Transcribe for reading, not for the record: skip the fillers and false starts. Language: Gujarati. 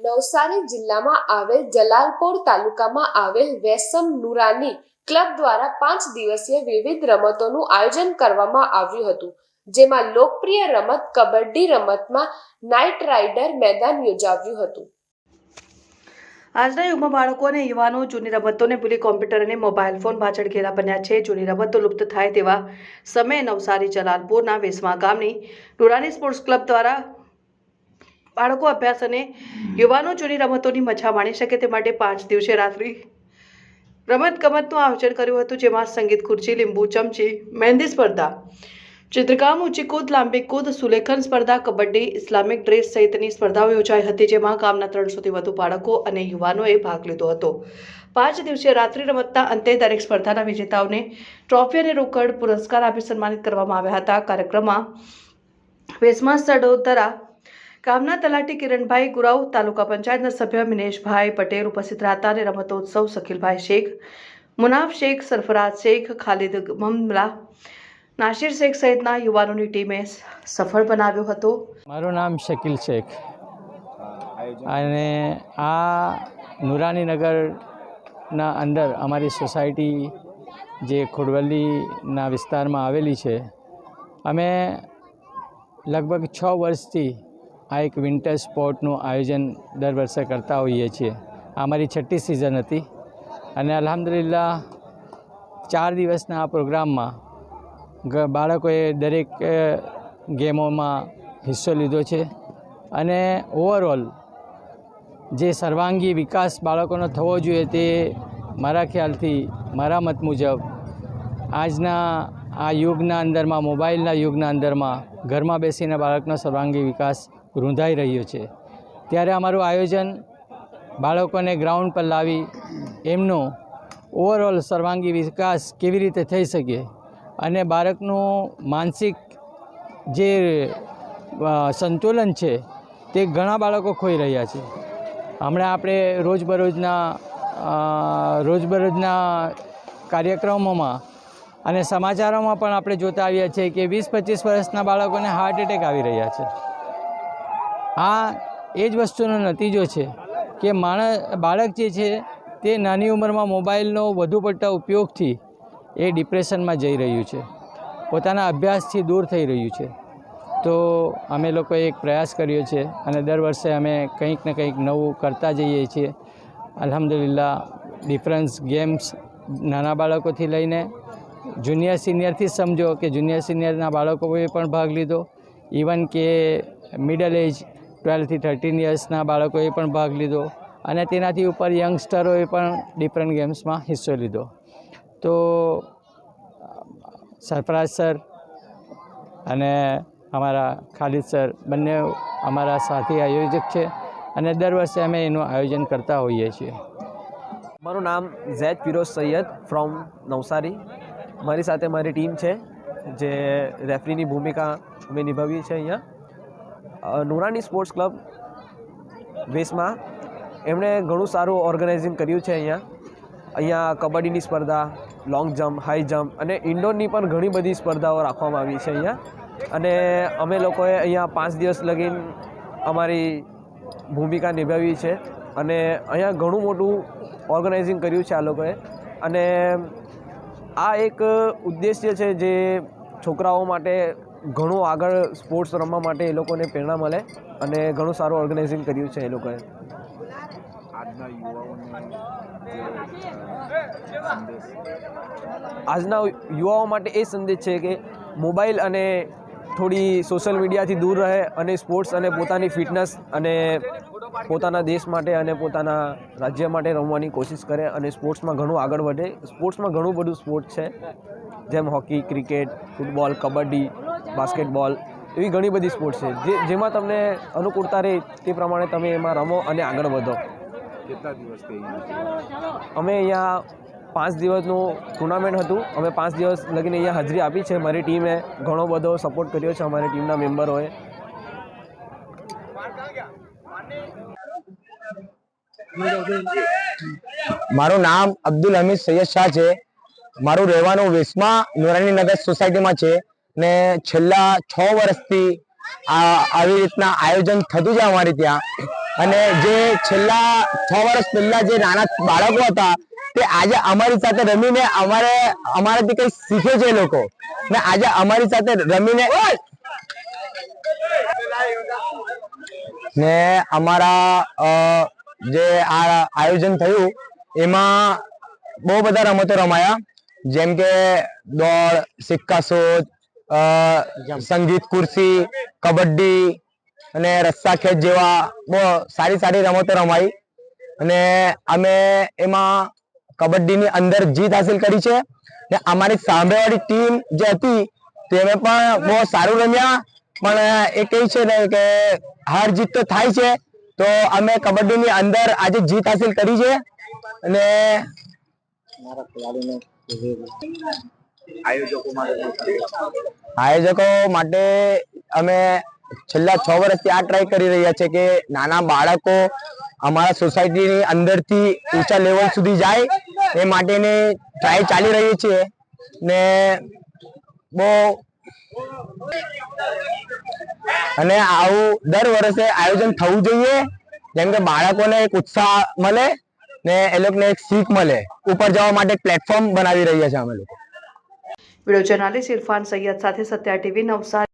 નવસારી જિલ્લામાં આવેલ જલાલપોર તાલુકામાં આવેલ વેસમ નુરાની ક્લબ દ્વારા 5 દિવસીય વિવિધ રમતોનું આયોજન કરવામાં આવ્યું હતું, જેમાં લોકપ્રિય રમત કબડ્ડી રમતમાં નાઇટ રાઇડર મેદાન યોજાવ્યું હતું। આજના યુગમાં બાળકો અને યુવાનો જૂની રમતોને ભૂલી કોમ્પ્યુટર અને મોબાઈલ ફોન પાછળ ઘેરા બન્યા છે। જૂની રમતો લુપ્ત થાય તેવા સમયે નવસારી જલાલપુરના વેસમા ગામની નુરાની સ્પોર્ટ્સ ક્લબ દ્વારા બાળકો અભ્યાસ અને યુવાનો જૂની રમતોની મજા માણી શકે તે માટે 5 દિવસીય રાત્રિ રમતગમતનું આયોજન કર્યું હતું, જેમાં સંગીત ખુરશી, લીંબુ ચમચી, મહેંદી સ્પર્ધા, ચિત્રકામ, ઊંચી કૂદ, લાંબી કૂદ, સુલેખન સ્પર્ધા, કબડ્ડી, ઇસ્લામિક ડ્રેસ સહિતની સ્પર્ધાઓ યોજાઈ હતી, જેમાં ગામના 300થી વધુ બાળકો અને યુવાનોએ ભાગ લીધો હતો। 5 દિવસીય રાત્રિ રમતના અંતે દરેક સ્પર્ધાના વિજેતાઓને ટ્રોફી અને રોકડ પુરસ્કાર આપી સન્માનિત કરવામાં આવ્યા હતા। કાર્યક્રમમાં વેસમા સડોદરા ગામના તલાટી કિરણભાઈ ગુરાવ, તાલુકા પંચાયતના સભ્ય મિનેશભાઈ પટેલ ઉપસ્થિત રહ્યા હતા અને રમતોત્સવ શકીલભાઈ શેખ, મુનાફ શેખ, સરફરાજ શેખ, ખાલિદ મમલા, નાસિર શેખ સહિતના યુવાનોની ટીમે સફળ બનાવ્યો હતો। મારું નામ શકીલ શેખ અને આ નુરાની નગરના અંદર અમારી સોસાયટી જે ખોડવલીના વિસ્તારમાં આવેલી છે, અમે લગભગ 6 વર્ષથી આ એક વિન્ટર સ્પોર્ટનું આયોજન દર વર્ષે કરતા હોઈએ છીએ। આ અમારી 6ઠ્ઠી સિઝન હતી અને અલ્હમ્દુલિલ્લાહ 4 દિવસના આ પ્રોગ્રામમાં બાળકોએ દરેક ગેમોમાં હિસ્સો લીધો છે અને ઓવરઓલ જે સર્વાંગી વિકાસ બાળકોનો થવો જોઈએ તે મારા ખ્યાલથી, મારા મત મુજબ આજના આ યુગના અંદરમાં, મોબાઈલના યુગના અંદરમાં ઘરમાં બેસીને બાળકનો સર્વાંગી વિકાસ રૂંધાઈ રહ્યો છે, ત્યારે અમારું આયોજન બાળકોને ગ્રાઉન્ડ પર લાવી એમનો ઓવરઓલ સર્વાંગી વિકાસ કેવી રીતે થઈ શકે અને બાળકનું માનસિક જે સંતુલન છે તે ઘણા બાળકો ખોઈ રહ્યા છે। હમણાં આપણે રોજબરોજના કાર્યક્રમોમાં અને સમાચારોમાં પણ આપણે જોતા આવ્યા છીએ કે 20-25 વર્ષના બાળકોને હાર્ટ એટેક આવી રહ્યા છે। આ એ જ વસ્તુનો નતીજો છે કે બાળક જે છે તે નાની ઉંમરમાં મોબાઈલનો વધુ પડતા ઉપયોગથી એ ડિપ્રેશનમાં જઈ રહ્યું છે, પોતાના અભ્યાસથી દૂર થઈ રહ્યું છે। તો અમે લોકોએ એક પ્રયાસ કર્યો છે અને દર વર્ષે અમે કંઈક ને કંઈક નવું કરતા જઈએ છીએ। અલ્હમ્દુલિલ્લાહ ડિફરન્સ ગેમ્સ નાના બાળકોથી લઈને જુનિયર સિનિયરથી સમજો કે જુનિયર સિનિયરના બાળકોએ પણ ભાગ લીધો, ઇવન કે મિડલ એજ 12થી 13 યર્સના બાળકોએ પણ ભાગ લીધો અને તેનાથી ઉપર યંગસ્ટરોએ પણ ડિફરન્ટ ગેમ્સમાં હિસ્સો લીધો। તો સરફરાજ સર અને અમારા ખાલિદ સર બંને અમારા સાથી આયોજક છે અને દર વર્ષે અમે એનું આયોજન કરતા હોઈએ છીએ। મારું નામ ઝૈદ ફિરોઝ સૈયદ ફ્રોમ નવસારી। મારી સાથે મારી ટીમ છે જે રેફરીની ભૂમિકા અમે નિભાવી છે। અહીંયા નુરાની સ્પોર્ટ્સ ક્લબ વેસમાં એમણે ઘણું સારું ઓર્ગેનાઇઝિંગ કર્યું છે। અહીંયા કબડ્ડીની સ્પર્ધા, લોંગ જમ્પ, હાઈ જમ્પ અને ઇન્ડોરની પણ ઘણી બધી સ્પર્ધાઓ રાખવામાં આવી છે અને અમે લોકોએ અહીંયા 5 દિવસ લગીન અમારી ભૂમિકા નિભાવી છે અને અહીંયા ઘણું મોટું ઓર્ગેનાઇઝિંગ કર્યું છે આ લોકોએ અને આ એક ઉદ્દેશ્ય છે જે છોકરાઓ માટે ઘણું આગળ સ્પોર્ટ્સ રમવા માટે એ લોકોને પ્રેરણા મળે અને ઘણું સારું ઓર્ગેનાઇઝિંગ કર્યું છે એ લોકોએ। આજના યુવાઓ માટે એ સંદેશ છે કે મોબાઈલ અને થોડી સોશિયલ મીડિયાથી દૂર રહે અને સ્પોર્ટ્સ અને પોતાની ફિટનેસ અને પોતાના દેશ માટે અને પોતાના રાજ્ય માટે રમવાની કોશિશ કરે અને સ્પોર્ટ્સમાં ઘણું આગળ વધે। સ્પોર્ટ્સમાં ઘણું બધું સ્પોર્ટ્સ છે, જેમ hockey, cricket, football, kabaddi, basketball, એવી ઘણી બધી સ્પોર્ટ્સ છે જેમાં તમને અનુકૂળતા રહે તે પ્રમાણે તમે એમાં રમો અને આગળ વધો। કેટલા દિવસથી અમે અહીંયા 5 દિવસનું ટુર્નામેન્ટ હતું, અમે 5 દિવસ લગીને અહીંયા હાજરી આપી છે। મારી ટીમે ઘણો બધો સપોર્ટ કર્યો છે, અમારી ટીમના મેમ્બરોએ। મારું નામ અબ્દુલ હમીદ સૈયદ શાહ છે। મારું રહેવાનું વેસમા નુરાની નગર સોસાયટીમાં છે ને છેલ્લા 6 વર્ષથી આવી રીતના આયોજન થતું છે અમારી ત્યાં। અને જે છેલ્લા 6 વર્ષ પહેલા જે નાના બાળકો હતા તે આજે અમારી સાથે રમીને અમારાથી કઈ શીખે છે એ લોકો ને આજે અમારી સાથે રમીને ને અમારા જે આ આયોજન થયું એમાં બહુ બધા રમતો રમાયા, જેમ કે દોડ, સિક્કા શોધ, સંગીત ખુરશી, કબડ્ડી અને રસ્સા ખેંચ જેવા બહુ સારી રમતો રમાઈ. અને અમે એમાં કબડ્ડીની અંદર જીત હાસિલ કરી છે ને અમારી સામેવાળી ટીમ જે હતી તેને પણ બહુ સારું રમ્યા. પણ એ કહે છે ને કે હાર જીત તો થાય છે, તો અમે કબડ્ડીની અંદર આજે જીત હાસિલ કરી છે. અને આયોજકો માટે અમે છેલ્લા 6 વર્ષથી આ ટ્રાય કરી રહ્યા છે કે નાના બાળકો અમારા સોસાયટીની અંદરથી ઊંચા લેવલ સુધી જાય એ માટેની ટ્રાય ચાલી રહી છે. ને બહુ અને આવું દર વર્ષે આયોજન થવું જોઈએ, જેમ કે બાળકોને એક ઉત્સાહ મળે ને એ લોકોને એક શીખ મળે, ઉપર જવા માટે પ્લેટફોર્મ બનાવી રહ્યા છે અમે લોકો. વિડીયો જર્નાલિસ્ટ ઇરફાન સૈયદ સાથે સત્યા ટીવી નવસારી.